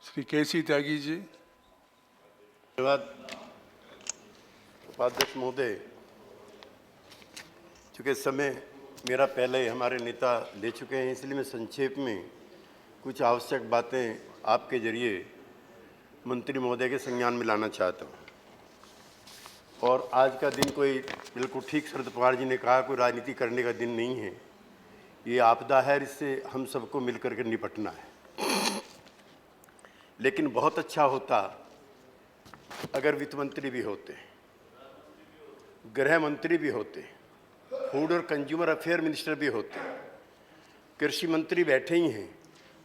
श्री केसी त्यागी जी। धन्यवाद उपाध्यक्ष महोदय। चूँकि समय मेरा पहले हमारे नेता ले चुके हैं, इसलिए मैं संक्षेप में कुछ आवश्यक बातें आपके जरिए मंत्री महोदय के संज्ञान में लाना चाहता हूँ। और आज का दिन कोई बिल्कुल ठीक शरद पवार जी ने कहा कोई राजनीति करने का दिन नहीं है, ये आपदा है, इससे हम सबको मिलकर के निपटना है। लेकिन बहुत अच्छा होता अगर वित्त मंत्री भी होते, गृह मंत्री भी होते, फूड और कंज्यूमर अफेयर मिनिस्टर भी होते, कृषि मंत्री बैठे ही हैं,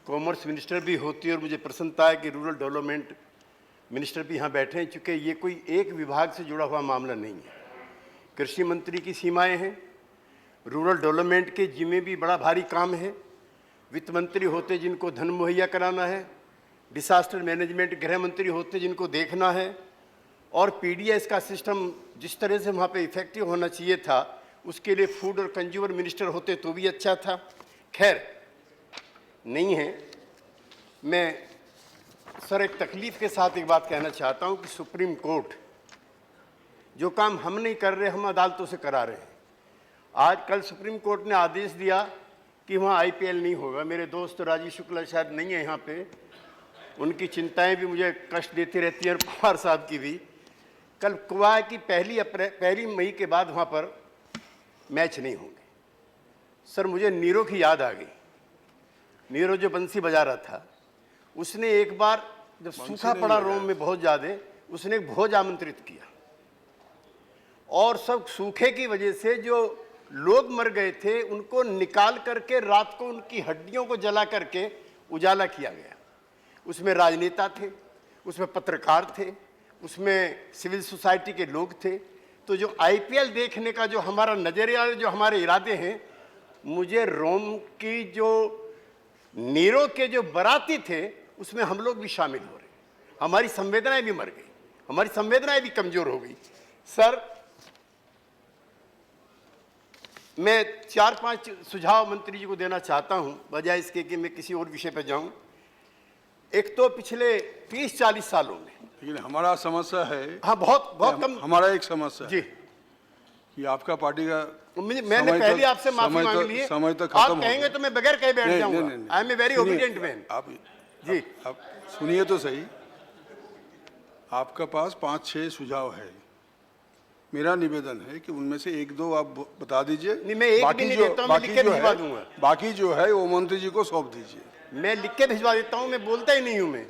कॉमर्स मिनिस्टर भी होती, और मुझे प्रसन्नता है कि रूरल डेवलपमेंट मिनिस्टर भी यहाँ बैठे हैं, चूँकि ये कोई एक विभाग से जुड़ा हुआ मामला नहीं है। कृषि मंत्री की सीमाएं हैं, रूरल डेवलपमेंट के जिम्मे भी बड़ा भारी काम है, वित्त मंत्री होते जिनको धन मुहैया कराना है, डिसास्टर मैनेजमेंट गृह मंत्री होते जिनको देखना है, और पीडीएस का सिस्टम जिस तरह से वहाँ पे इफेक्टिव होना चाहिए था उसके लिए फूड और कंज्यूमर मिनिस्टर होते तो भी अच्छा था। खैर नहीं है। मैं सर एक तकलीफ के साथ एक बात कहना चाहता हूँ कि सुप्रीम कोर्ट जो काम हम नहीं कर रहे हम अदालतों से करा रहे हैं। आज कल सुप्रीम कोर्ट ने आदेश दिया कि वहाँ आईपीएल नहीं होगा। मेरे दोस्त राजीव शुक्ला शायद नहीं है यहाँ पे, उनकी चिंताएं भी मुझे कष्ट देती रहती हैं, और पवार साहब की भी। कल हुआ है कि पहली मई के बाद वहाँ पर मैच नहीं होंगे। सर मुझे नीरो की याद आ गई। नीरो जो बंसी बजा रहा था, उसने एक बार जब सूखा पड़ा रोम में बहुत ज़्यादा, उसने एक भोज आमंत्रित किया, और सब सूखे की वजह से जो लोग मर गए थे उनको निकाल करके रात को उनकी हड्डियों को जला करके उजाला किया गया। उसमें राजनेता थे, उसमें पत्रकार थे, उसमें सिविल सोसाइटी के लोग थे। तो जो आईपीएल देखने का जो हमारा नजरिया, जो हमारे इरादे हैं, मुझे रोम की जो नीरो के जो बराती थे उसमें हम लोग भी शामिल हो रहे हैं। हमारी संवेदनाएं भी मर गई, हमारी संवेदनाएं भी कमजोर हो गई। सर मैं 4-5 सुझाव मंत्री जी को देना चाहता हूं, बजाय इसके कि मैं किसी और विषय पर जाऊं। एक तो पिछले 30-40 सालों में, लेकिन हमारा समस्या है, हाँ बहुत कम, हमारा एक समस्या जी, कि आपका पार्टी का मैंने पहले आपसे माफी मांग ली है। समय तक खत्म आप कहेंगे तो मैं बगैर कहे बैठ जाऊंगा। I am a very obedient man. आप जी आप सुनिए तो सही। आपका पास 5-6 सुझाव है। मेरा निवेदन है कि उनमें से 1-2 आप बता दीजिए। नहीं, मैं एक भी नहीं देता हूं, मैं लिख के भिजवा दूंगा। बाकी जो है वो मंत्री जी को सौंप दीजिए। मैं लिख के भिजवा देता हूं, मैं बोलता ही नहीं हूं। मैं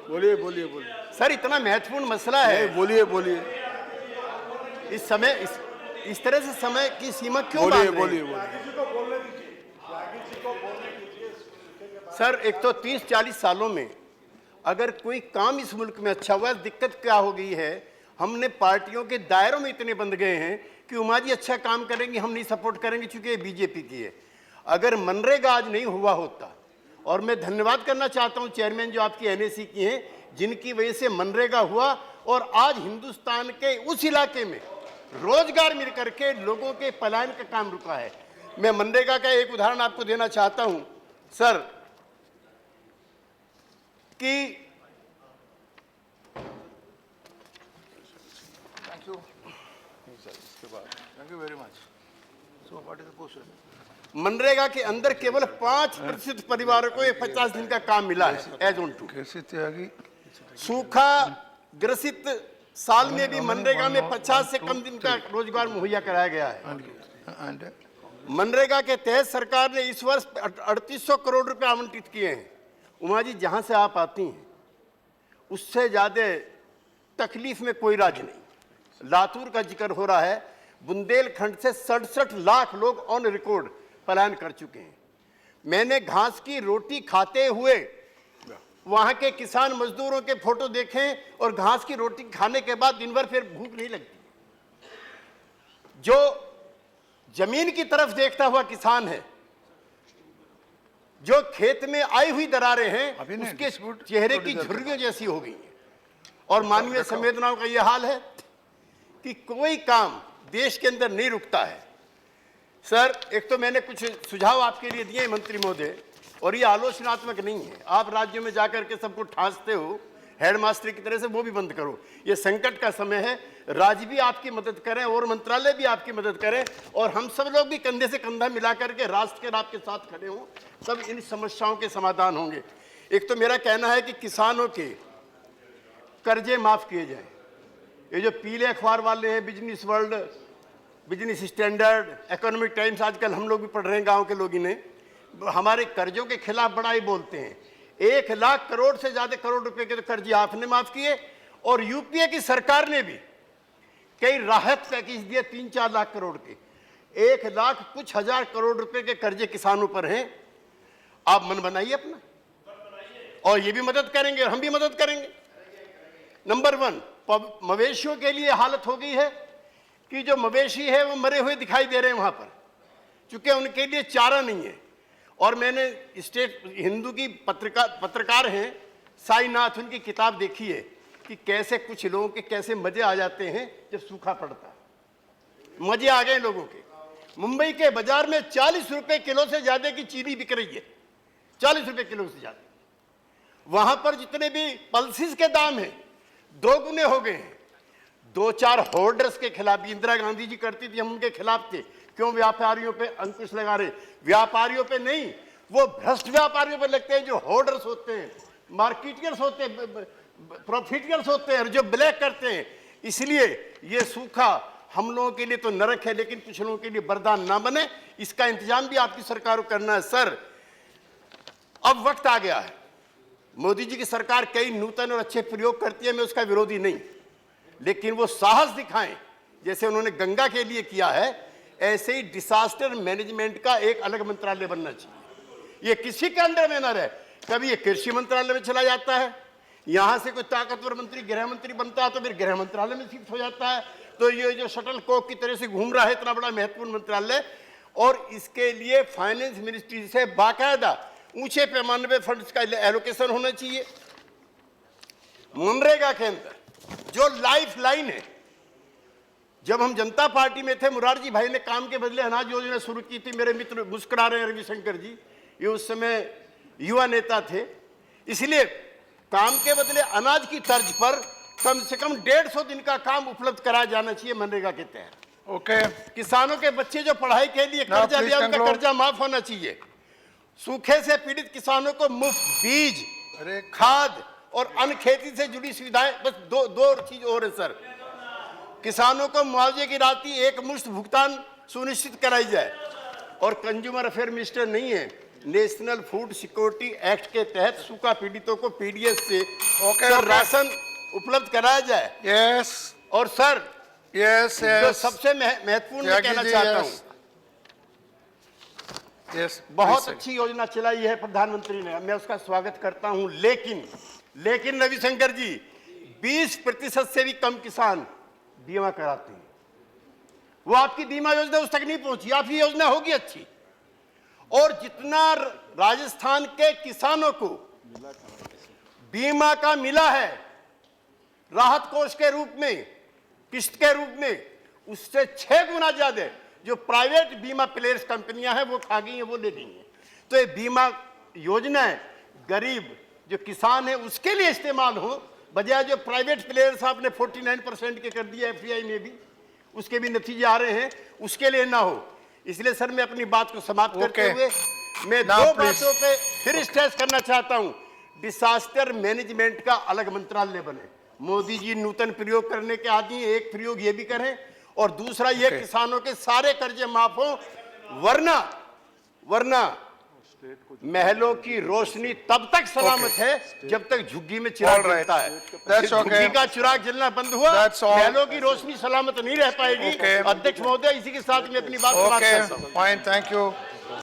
बोलिए बोलिए बोलिए सर, इतना महत्वपूर्ण मसला है। बोलिए बोलिए इस समय इस तरह से समय की सीमा क्यों बोलिए बांध रहे हैं? बोलिए सर एक तो 30-40 सालों में अगर कोई काम इस मुल्क में अच्छा हुआ, दिक्कत क्या हो गई है, हमने पार्टियों के दायरों में इतने बंध गए हैं कि उमा जी अच्छा काम करेंगे हम नहीं सपोर्ट करेंगे क्योंकि ये बीजेपी की है। अगर मनरेगा आज नहीं हुआ होता, और मैं धन्यवाद करना चाहता हूं चेयरमैन जो आपकी एनएसी की हैं, जिनकी वजह से मनरेगा हुआ, और आज हिंदुस्तान के उस इलाके में रोजगार मिल करके लोगों के पलायन का काम रुका है। मैं मनरेगा का एक उदाहरण आपको देना चाहता हूं सर, कि मनरेगा के अंदर केवल 5% परिवारों को 50 दिन का काम मिला है एज ऑन टू। सूखा ग्रसित साल में भी मनरेगा में 50 से कम दिन का रोजगार मुहैया कराया गया है। मनरेगा के तहत सरकार ने इस वर्ष 3800 करोड़ रुपए आवंटित किए हैं। उमा जी जहां से आप आती हैं उससे ज्यादा तकलीफ में कोई राज्य नहीं। लातूर का जिक्र हो रहा है, बुंदेलखंड से 67 लाख लोग ऑन रिकॉर्ड पलायन कर चुके हैं। मैंने घास की रोटी खाते हुए वहां के किसान मजदूरों के फोटो देखे, और घास की रोटी खाने के बाद दिन भर फिर भूख नहीं लगती। जो जमीन की तरफ देखता हुआ किसान है, जो खेत में आई हुई दरारें हैं, उसके चेहरे की झुर्रियों जैसी हो गई हैं। और मानवीय संवेदनाओं का यह हाल है कि कोई काम देश के अंदर नहीं रुकता है। सर एक तो मैंने कुछ सुझाव आपके लिए दिए मंत्री महोदय, और ये आलोचनात्मक नहीं है। आप राज्यों में जाकर के सबको ठांसते हो हेडमास्टर की तरह से, वो भी बंद करो। ये संकट का समय है, राज्य भी आपकी मदद करें और मंत्रालय भी आपकी मदद करें, और हम सब लोग भी कंधे से कंधा मिला करके राष्ट्र के आपके साथ खड़े हों, तब इन समस्याओं के समाधान होंगे। एक तो मेरा कहना है कि किसानों के कर्जे माफ किए जाएं। ये जो पीले अखबार वाले हैं, business world, business standard, economic times, आजकल हम लोग भी पढ़ रहे हैं, गांव के लोग इन्हें, हमारे कर्जों के खिलाफ बड़ा ही बोलते हैं। 1 लाख करोड़ से ज्यादा करोड़ रुपए के तो कर्जे आपने माफ किए, और यूपीए की सरकार ने भी कई राहत पैकेज दिए 3-4 लाख करोड़ के। 1 लाख कुछ हजार करोड़ रुपए के कर्जे किसानों पर हैं। आप मन बनाइए अपना, और ये भी मदद करेंगे और हम भी मदद करेंगे। नंबर 1, मवेशियों के लिए हालत हो गई है कि जो मवेशी है वो मरे हुए दिखाई दे रहे हैं वहां पर, क्योंकि उनके लिए चारा नहीं है। और मैंने स्टेट हिंदू की पत्रकार हैं साईनाथ, उनकी किताब देखी है कि कैसे कुछ लोगों के कैसे मजे आ जाते हैं जब सूखा पड़ता है। मजे आ गए लोगों के। मुंबई के बाजार में 40 रुपए किलो से ज्यादा की चीनी बिक रही है, 40 रुपए किलो से ज्यादा। वहां पर जितने भी पल्सिस के दाम हैं 2 गुने हो गए हैं। 2-4 होर्डर्स के खिलाफ भी इंदिरा गांधी जी करती थी, हम उनके खिलाफ थे। क्यों व्यापारियों पे अंकुश लगा रहे? व्यापारियों पे नहीं, वो भ्रष्ट व्यापारियों पे लगते हैं जो होर्डर्स होते हैं, मार्केटियर्स होते हैं, प्रॉफिटियर्स होते हैं, और जो ब्लैक करते हैं। इसलिए ये सूखा हम लोगों के लिए तो नरक है, लेकिन कुछ लोगों के लिए वरदान ना बने, इसका इंतजाम भी आपकी सरकार को करना है। सर, अब वक्त आ गया है। मोदी जी की सरकार कई नूतन और अच्छे प्रयोग करती है, मैं उसका विरोधी नहीं, लेकिन वो साहस दिखाएं जैसे उन्होंने गंगा के लिए किया है। ऐसे ही डिसास्टर मैनेजमेंट का एक अलग मंत्रालय बनना चाहिए। ये किसी के अंडर में न रहे। कभी ये कृषि मंत्रालय में चला जाता है, यहां से कोई ताकतवर मंत्री गृह मंत्री बनता है तो फिर गृह मंत्रालय में शिफ्ट हो जाता है। तो ये जो शटल कॉक की तरह से घूम रहा है इतना बड़ा महत्वपूर्ण मंत्रालय, और इसके लिए फाइनेंस मिनिस्ट्री से बाकायदा ऊंचे पैमाने पे फंड्स का एलोकेशन होना चाहिए। मनरेगा के अंदर जो लाइफ लाइन है, जब हम जनता पार्टी में थे, मुरारजी भाई ने काम के बदले अनाज योजना शुरू की थी। मेरे मित्र मुस्कुरा रहे हैं, रविशंकर जी, ये उस समय युवा नेता थे। इसलिए काम के बदले अनाज की तर्ज पर कम से कम 150 दिन का काम उपलब्ध कराया जाना चाहिए मनरेगा के तहत। ओके। किसानों के बच्चे जो पढ़ाई के लिए कर्जा लिया, उनका कर्जा माफ होना चाहिए। सूखे से पीड़ित किसानों को मुफ्त बीज, खाद और अन्य खेती से जुड़ी सुविधाएं। बस दो चीज और है सर। किसानों को मुआवजे की राशि एकमुश्त भुगतान सुनिश्चित कराई जाए, और कंज्यूमर अफेयर मिनिस्टर नहीं है, नेशनल फूड सिक्योरिटी एक्ट के तहत सूखा पीड़ितों को पीडीएस से राशन उपलब्ध कराया जाए। यस। और सर, यस, जो सबसे महत्वपूर्ण मैं कहना चाहता हूं, बहुत अच्छी योजना चलाई है प्रधानमंत्री ने, मैं उसका स्वागत करता हूं। लेकिन रविशंकर जी, 20% से भी कम किसान बीमा कराते हैं। वो आपकी बीमा योजना उस तक नहीं पहुंची। आपकी योजना होगी अच्छी, और जितना राजस्थान के किसानों को बीमा का मिला है राहत कोष के रूप में, किस्त के रूप में, उससे 6 गुना ज्यादा जो प्राइवेट बीमा प्लेयर्स कंपनियां हैं वो खा गई हैं, वो ले गई हैं। तो ये बीमा योजना है गरीब जो किसान है उसके लिए इस्तेमाल हो, बजाय जो प्राइवेट प्लेयर्स आपने 49% के कर दिया एफडीआई में भी, उसके भी नतीजे आ रहे हैं, उसके लिए ना हो। इसलिए सर, मैं अपनी बात को समाप्त करते हुए मैं 2 बातों पे फिर स्ट्रेस करना चाहता हूं। डिसास्टर मैनेजमेंट का अलग मंत्रालय बने। मोदी जी नूतन प्रयोग करने के आदि, एक प्रयोग ये भी करें, और दूसरा ये किसानों के सारे कर्जे माफ हो, वरना महलों की रोशनी तब तक सलामत है जब तक झुग्गी में चिराग जलता है। झुग्गी का चिराग जलना बंद हुआ, महलों की रोशनी सलामत नहीं रह पाएगी। अध्यक्ष महोदय, इसी के साथ मैं अपनी बात समाप्त करता हूं। Fine, thank you.